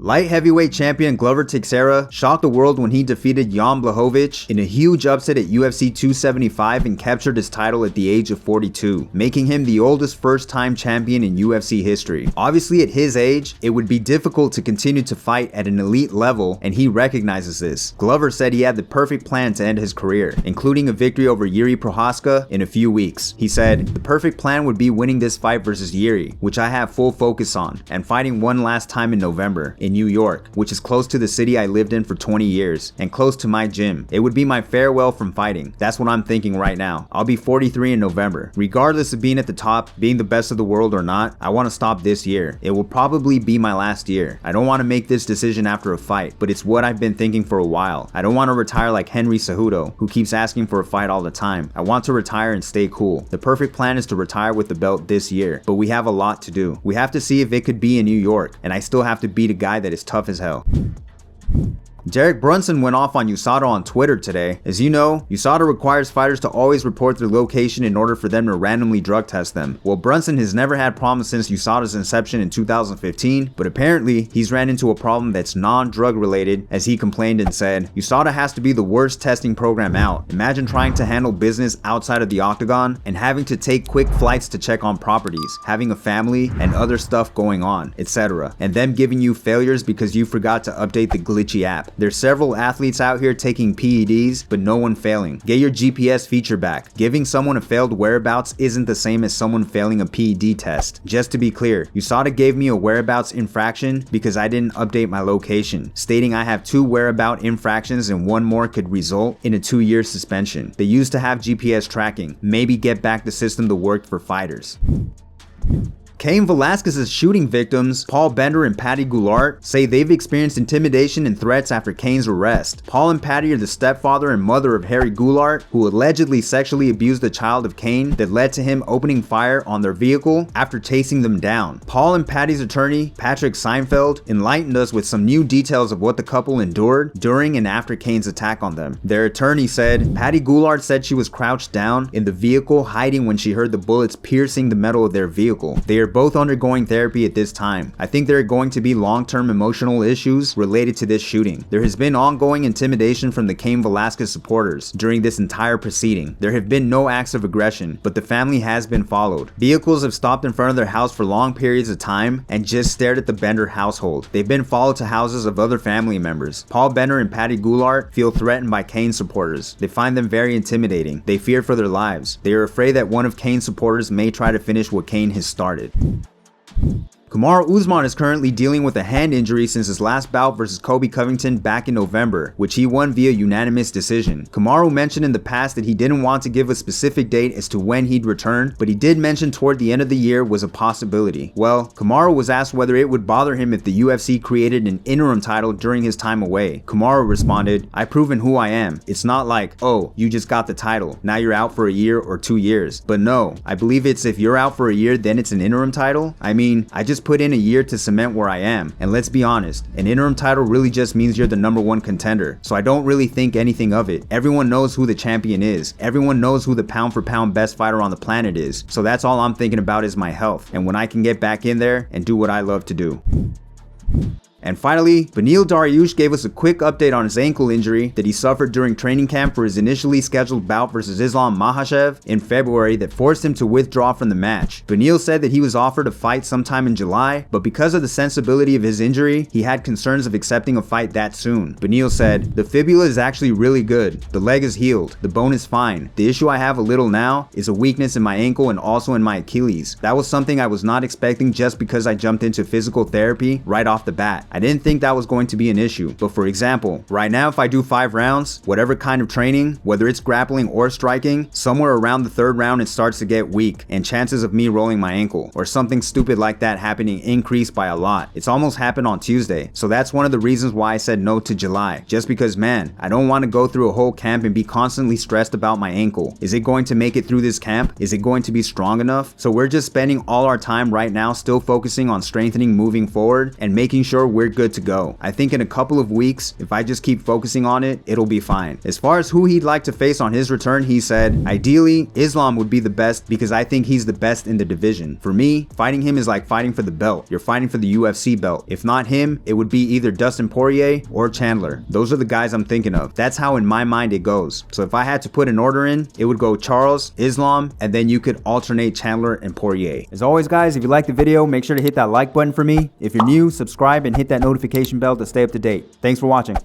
Light heavyweight champion Glover Teixeira shocked the world when he defeated Jan Blachowicz in a huge upset at UFC 275 and captured his title at the age of 42, making him the oldest first-time champion in UFC history. Obviously, at his age, it would be difficult to continue to fight at an elite level, and he recognizes this. Glover said he had the perfect plan to end his career, including a victory over Jiri Prochazka in a few weeks. He said, "The perfect plan would be winning this fight versus Jiri, which I have full focus on, and fighting one last time in November in New York, which is close to the city I lived in for 20 years and close to my gym. It would be my farewell from fighting. That's what I'm thinking right now. I'll be 43 in November. Regardless of being at the top, being the best of the world or not, I want to stop this year. It will probably be my last year. I don't want to make this decision after a fight, but it's what I've been thinking for a while. I don't want to retire like Henry Cejudo, who keeps asking for a fight all the time. I want to retire and stay cool. The perfect plan is to retire with the belt this year, but we have a lot to do. We have to see if it could be in New York, and I still have to beat a guy that is tough as hell." Derek Brunson went off on USADA on Twitter today. As you know, USADA requires fighters to always report their location in order for them to randomly drug test them. Well, Brunson has never had problems since USADA's inception in 2015, but apparently he's ran into a problem that's non-drug related, as he complained and said, "USADA has to be the worst testing program out. Imagine trying to handle business outside of the octagon and having to take quick flights to check on properties, having a family and other stuff going on, etc. And them giving you failures because you forgot to update the glitchy app. There's several athletes out here taking PEDs, but no one failing. Get your GPS feature back. Giving someone a failed whereabouts isn't the same as someone failing a PED test. Just to be clear, USADA gave me a whereabouts infraction because I didn't update my location, stating I have 2 whereabout infractions and one more could result in a 2-year suspension. They used to have GPS tracking. Maybe get back the system that worked for fighters." Cain Velasquez's shooting victims, Paul Bender and Paddy Goulart, say they've experienced intimidation and threats after Cain's arrest. Paul and Paddy are the stepfather and mother of Harry Goulart, who allegedly sexually abused a child of Cain that led to him opening fire on their vehicle after chasing them down. Paul and Paddy's attorney, Patrick Seinfeld, enlightened us with some new details of what the couple endured during and after Cain's attack on them. Their attorney said, Paddy Goulart said she was crouched down in the vehicle hiding when she heard the bullets piercing the metal of their vehicle. They are both undergoing therapy at this time. I think there are going to be long-term emotional issues related to this shooting. There has been ongoing intimidation from the Cain Velasquez supporters during this entire proceeding. There have been no acts of aggression, but the family has been followed. Vehicles have stopped in front of their house for long periods of time and just stared at the Bender household. They've been followed to houses of other family members. Paul Bender and Paddy Goulart feel threatened by Cain supporters. They find them very intimidating. They fear for their lives. They are afraid that one of Cain's supporters may try to finish what Cain has started. Kamaru Usman is currently dealing with a hand injury since his last bout versus Colby Covington back in November, which he won via unanimous decision. Kamaru mentioned in the past that he didn't want to give a specific date as to when he'd return, but he did mention toward the end of the year was a possibility. Well, Kamaru was asked whether it would bother him if the UFC created an interim title during his time away. Kamaru responded, "I've proven who I am. It's not like, oh, you just got the title, now you're out for a year or 2 years. But no, I believe it's if you're out for a year then it's an interim title. I mean, I just put in a year to cement where I am, and let's be honest, an interim title really just means you're the #1 contender, so I don't really think anything of it. Everyone knows who the champion is. Everyone knows who the pound for pound best fighter on the planet is, so that's all I'm thinking about is my health, and when I can get back in there and do what I love to do." And finally, Beniel Dariush gave us a quick update on his ankle injury that he suffered during training camp for his initially scheduled bout versus Islam Makhachev in February that forced him to withdraw from the match. Beniel said that he was offered a fight sometime in July, but because of the sensibility of his injury, he had concerns of accepting a fight that soon. Beniel said, "The fibula is actually really good. The leg is healed. The bone is fine. The issue I have a little now is a weakness in my ankle and also in my Achilles. That was something I was not expecting just because I jumped into physical therapy right off the bat. I didn't think that was going to be an issue, but for example, right now if I do 5 rounds, whatever kind of training, whether it's grappling or striking, somewhere around the 3rd round it starts to get weak and chances of me rolling my ankle or something stupid like that happening increase by a lot. It's almost happened on Tuesday, so that's one of the reasons why I said no to July, just because man, I don't want to go through a whole camp and be constantly stressed about my ankle. Is it going to make it through this camp? Is it going to be strong enough? So we're just spending all our time right now still focusing on strengthening moving forward and making sure we're good to go. I think in a couple of weeks, if I just keep focusing on it, it'll be fine. As far as who he'd like to face on his return, he said, ideally, Islam would be the best because I think he's the best in the division. For me, fighting him is like fighting for the belt. You're fighting for the UFC belt. If not him, it would be either Dustin Poirier or Chandler. Those are the guys I'm thinking of. That's how in my mind it goes. So if I had to put an order in, it would go Charles, Islam, and then you could alternate Chandler and Poirier. As always, guys, if you liked the video, make sure to hit that like button for me. If you're new, subscribe and hit that notification bell to stay up to date. Thanks for watching.